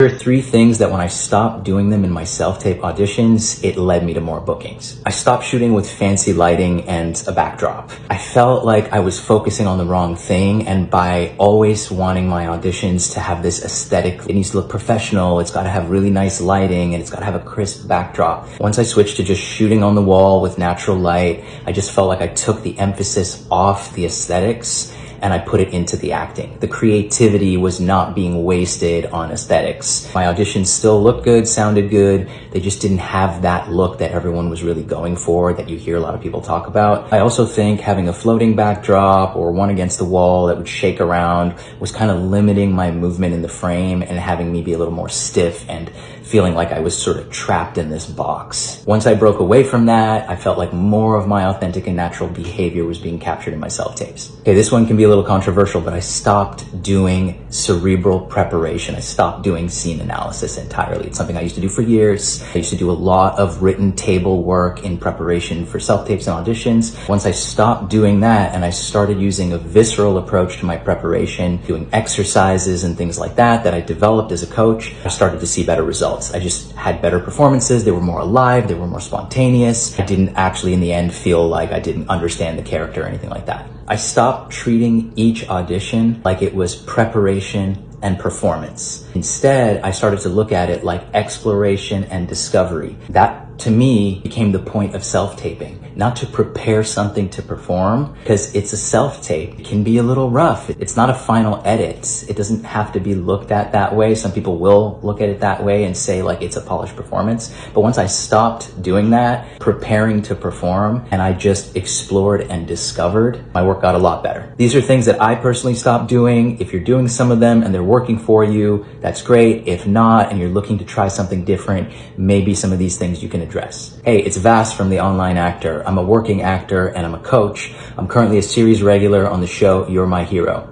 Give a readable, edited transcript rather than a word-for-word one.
There are three things that when I stopped doing them in my self-tape auditions, it led me to more bookings. I stopped shooting with fancy lighting and a backdrop. I felt like I was focusing on the wrong thing, and by always wanting my auditions to have this aesthetic, it needs to look professional, it's got to have really nice lighting, and it's got to have a crisp backdrop. Once I switched to just shooting on the wall with natural light, I just felt like I took the emphasis off the aesthetics and I put it into the acting. The creativity was not being wasted on aesthetics. My auditions still looked good, sounded good. They just didn't have that look that everyone was really going for, that you hear a lot of people talk about. I also think having a floating backdrop or one against the wall that would shake around was kind of limiting my movement in the frame and having me be a little more stiff and feeling like I was sort of trapped in this box. Once I broke away from that, I felt like more of my authentic and natural behavior was being captured in my self-tapes. Okay, this one can be a little controversial, but I stopped doing cerebral preparation. I stopped doing scene analysis entirely. It's something I used to do for years. I used to do a lot of written table work in preparation for self-tapes and auditions. Once I stopped doing that and I started using a visceral approach to my preparation, doing exercises and things like that I developed as a coach, I started to see better results. I just had better performances. They were more alive. They were more spontaneous. I didn't actually in the end feel like I didn't understand the character or anything like that. I stopped treating each audition like it was preparation and performance. Instead, I started to look at it like exploration and discovery. That, to me, became the point of self-taping. Not to prepare something to perform, because it's a self-tape. It can be a little rough. It's not a final edit. It doesn't have to be looked at that way. Some people will look at it that way and say like it's a polished performance. But once I stopped doing that, preparing to perform, and I just explored and discovered, my work got a lot better. These are things that I personally stopped doing. If you're doing some of them and they're working for you, that's great. If not, and you're looking to try something different, maybe some of these things you can address. Hey, it's Vas from The Online Actor. I'm a working actor and I'm a coach. I'm currently a series regular on the show You're My Hero.